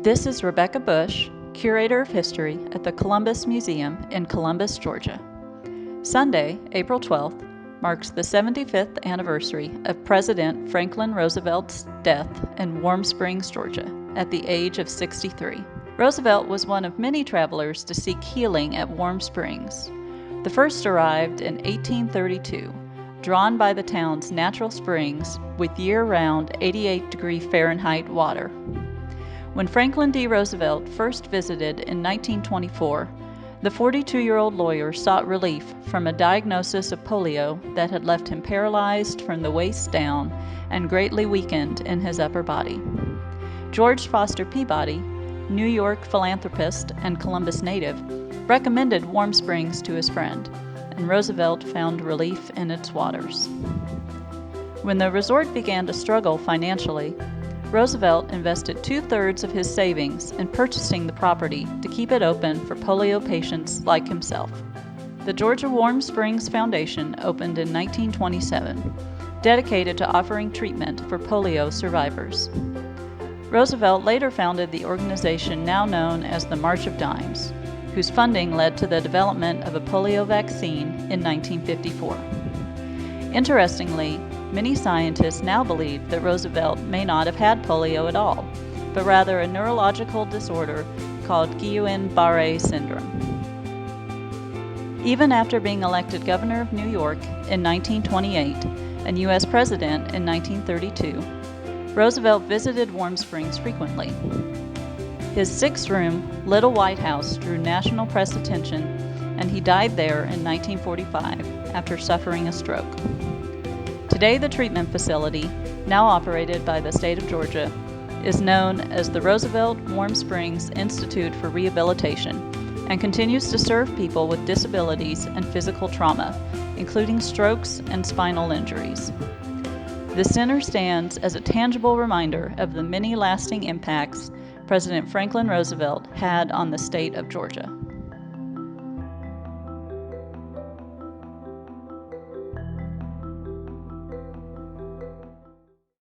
This is Rebecca Bush, Curator of History at the Columbus Museum in Columbus, Georgia. Sunday, April 12th, marks the 75th anniversary of President Franklin Roosevelt's death in Warm Springs, Georgia, at the age of 63. Roosevelt was one of many travelers to seek healing at Warm Springs. The first arrived in 1832, drawn by the town's natural springs with year-round 88-degree Fahrenheit water. When Franklin D. Roosevelt first visited in 1924, the 42-year-old lawyer sought relief from a diagnosis of polio that had left him paralyzed from the waist down and greatly weakened in his upper body. George Foster Peabody, New York philanthropist and Columbus native, recommended Warm Springs to his friend, and Roosevelt found relief in its waters. When the resort began to struggle financially, Roosevelt invested 2/3 of his savings in purchasing the property to keep it open for polio patients like himself. The Georgia Warm Springs Foundation opened in 1927, dedicated to offering treatment for polio survivors. Roosevelt later founded the organization now known as the March of Dimes, whose funding led to the development of a polio vaccine in 1954. Interestingly, many scientists now believe that Roosevelt may not have had polio at all, but rather a neurological disorder called Guillain-Barré syndrome. Even after being elected governor of New York in 1928 and U.S. president in 1932, Roosevelt visited Warm Springs frequently. His 6-room Little White House drew national press attention, and he died there in 1945 after suffering a stroke. Today, the treatment facility, now operated by the state of Georgia, is known as the Roosevelt Warm Springs Institute for Rehabilitation and continues to serve people with disabilities and physical trauma, including strokes and spinal injuries. The center stands as a tangible reminder of the many lasting impacts President Franklin Roosevelt had on the state of Georgia.